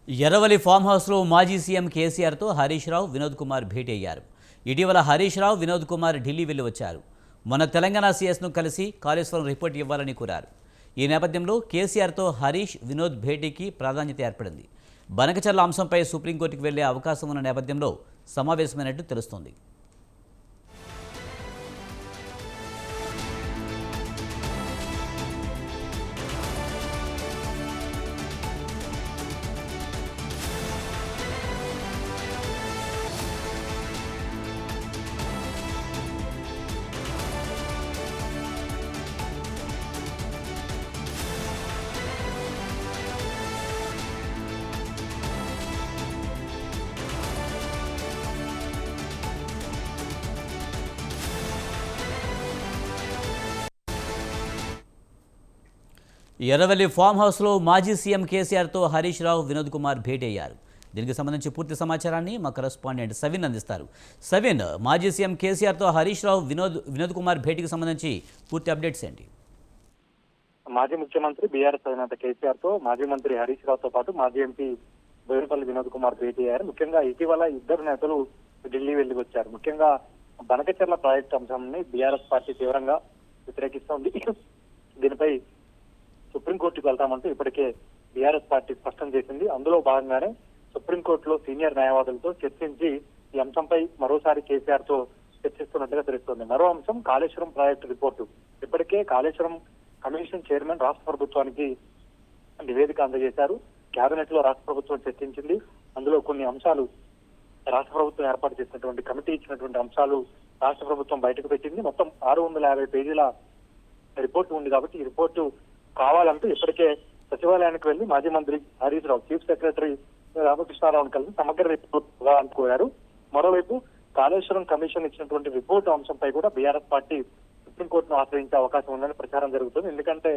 Erravalli form హౌస్లో మాజీ CM కేసీఆర్తో హరీష్ రావు, వినోద్ కుమార్ భేటీ అయ్యారు. ఇటీవల హరీష్ రావు, వినోద్ కుమార్ ఢిల్లీ వెళ్లి వచ్చారు. మన తెలంగాణ సీఎస్ను కలిసి కాళేశ్వరం రిపోర్ట్ ఇవ్వాలని కోరారు. ఈ నేపథ్యంలో కేసీఆర్తో హరీష్, వినోద్ భేటీకి ప్రాధాన్యత ఏర్పడింది. బనకచర్ల అంశంపై సుప్రీంకోర్టుకు వెళ్లే అవకాశం ఉన్న నేపథ్యంలో సమావేశమైనట్టు తెలుస్తోంది. ఎర్రవల్లి ఫామ్ హౌస్లో మాజీ సీఎం కేసీఆర్తో హరీష్ రావు, వినోద్ కుమార్ భేటీ అయ్యారు. దీనికి సంబంధించి పూర్తి సమాచారాన్ని మా కరెస్పాండెంట్ సవిన్ అందిస్తారు. సవిన్, మాజీ సీఎం కేసీఆర్తో హరీష్ రావు, వినోద్ కుమార్ భేటీకి సంబంధించి పూర్తి అప్డేట్స్ ఏంటి? మాజీ ముఖ్యమంత్రి బీఆర్ఎస్ అధినేత కేసీఆర్ తో మాజీ మంత్రి హరీష్ రావుతో పాటు మాజీ ఎంపీ బోయినపల్లి వినోద్ కుమార్ భేటీ అయ్యారు. ముఖ్యంగా ఇటీవల ఇద్దరు నేతలు ఢిల్లీ వెళ్లి వచ్చారు. ముఖ్యంగా బనకచెర్ల ప్రాజెక్టు అంశాన్ని బీఆర్ఎస్ పార్టీ తీవ్రంగా వ్యతిరేకిస్తోంది. దీనిపై సుప్రీంకోర్టుకు వెళ్తామంటూ ఇప్పటికే బీఆర్ఎస్ పార్టీ స్పష్టం చేసింది. అందులో భాగంగానే సుప్రీంకోర్టులో సీనియర్ న్యాయవాదులతో చర్చించి ఈ అంశంపై మరోసారి కేసీఆర్ తో చర్చిస్తున్నట్టుగా తెలుస్తోంది. మరో అంశం కాళేశ్వరం ప్రాజెక్టు రిపోర్టు. ఇప్పటికే కాళేశ్వరం కమిషన్ చైర్మన్ రాష్ట్ర ప్రభుత్వానికి నివేదిక అందజేశారు. కేబినెట్ లో రాష్ట్ర ప్రభుత్వం చర్చించింది. అందులో కొన్ని అంశాలు రాష్ట్ర ప్రభుత్వం ఏర్పాటు చేసినటువంటి కమిటీ ఇచ్చినటువంటి అంశాలు రాష్ట్ర ప్రభుత్వం బయటకు పెట్టింది. మొత్తం 650 పేజీల రిపోర్టు ఉంది. కాబట్టి ఈ రిపోర్టు కావాలంటూ ఇప్పటికే సచివాలయానికి వెళ్లి మాజీ మంత్రి హరీష్ రావు, చీఫ్ సెక్రటరీ రామకృష్ణారావును కలిసి సమగ్ర రిపోర్ట్ ఇవ్వాలని కోరారు. మరోవైపు కాళేశ్వరం కమిషన్ ఇచ్చినటువంటి రిపోర్టు అంశంపై కూడా బీఆర్ఎస్ పార్టీ సుప్రీంకోర్టును ఆశ్రయించే అవకాశం ఉందని ప్రచారం జరుగుతుంది. ఎందుకంటే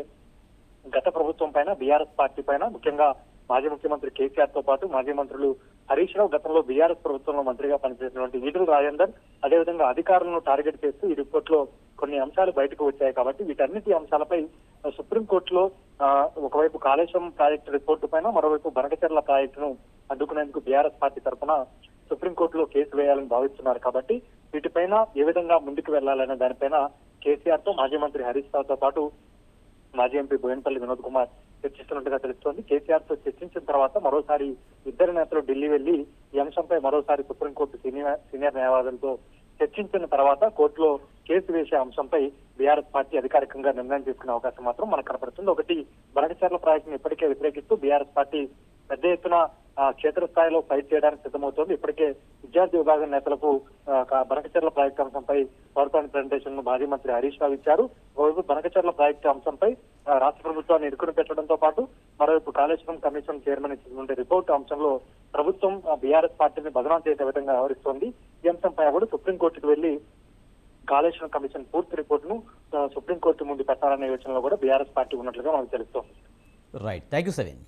గత ప్రభుత్వం పైన, బీఆర్ఎస్ పార్టీ పైన, ముఖ్యంగా మాజీ ముఖ్యమంత్రి కేసీఆర్ తో పాటు మాజీ మంత్రులు హరీష్ రావు, గతంలో బీఆర్ఎస్ ప్రభుత్వంలో మంత్రిగా పనిచేసినటువంటి ఈటెల రాజేందర్, అదేవిధంగా అధికారులను టార్గెట్ చేస్తూ ఈ రిపోర్ట్ లో కొన్ని అంశాలు బయటకు వచ్చాయి. కాబట్టి వీటన్నిటి అంశాలపై సుప్రీంకోర్టులో ఒకవైపు కాళేశ్వరం ప్రాజెక్టు రిపోర్టు పైన, మరోవైపు బనకచెర్ల ప్రాజెక్టును అడ్డుకునేందుకు బీఆర్ఎస్ పార్టీ తరఫున సుప్రీంకోర్టులో కేసు వేయాలని భావిస్తున్నారు. కాబట్టి వీటిపైన ఏ విధంగా ముందుకు వెళ్లాలనే దానిపైన కేసీఆర్ తో మాజీ మంత్రి హరీష్ రావుతో పాటు మాజీ ఎంపీ బోయినపల్లి వినోద్ కుమార్ చర్చిస్తున్నట్టుగా తెలుస్తోంది. కేసీఆర్ తో చర్చించిన తర్వాత మరోసారి ఇద్దరు నేతలు ఢిల్లీ వెళ్లి ఈ అంశంపై మరోసారి సుప్రీంకోర్టు సీనియర్ న్యాయవాదులతో చర్చించిన తర్వాత కోర్టులో కేసు వేసే అంశంపై బీఆర్ఎస్ పార్టీ అధికారికంగా నిర్ణయం తీసుకునే అవకాశం మాత్రం మనకు కనపడుతుంది. ఒకటి, బనకచెర్ల ప్రాజెక్టును ఇప్పటికే వ్యతిరేకిస్తూ బీఆర్ఎస్ పార్టీ పెద్ద ఎత్తున క్షేత్రస్థాయిలో ఫైట్ చేయడానికి సిద్ధమవుతోంది. ఇప్పటికే విద్యార్థి విభాగం నేతలకు బనకచెర్ల ప్రాజెక్టు అంశంపై పవర్ పాయింట్ ప్రెజెంటేషన్ ను మాజీ మంత్రి హరీష్ రావు ఇచ్చారు. ఒకవైపు బనకచెర్ల ప్రాజెక్టు అంశంపై రాష్ట్ర ప్రభుత్వాన్ని ఇరుకుని పెట్టడంతో పాటు మరోవైపు కాళేశ్వరం కమిషన్ చైర్మన్ ఇచ్చినటువంటి రిపోర్టు అంశంలో ప్రభుత్వం బీఆర్ఎస్ పార్టీని బదనాం చేసే విధంగా వ్యవహరిస్తోంది. ఈ అంశంపై కూడా సుప్రీంకోర్టుకు వెళ్లి కాళేశ్వరం కమిషన్ పూర్తి రిపోర్టును సుప్రీంకోర్టు ముందు పెట్టాలనే యోచనలో కూడా బీఆర్ఎస్ పార్టీ ఉన్నట్లుగా మనకు తెలుస్తోంది. Right, thank you సవిన్.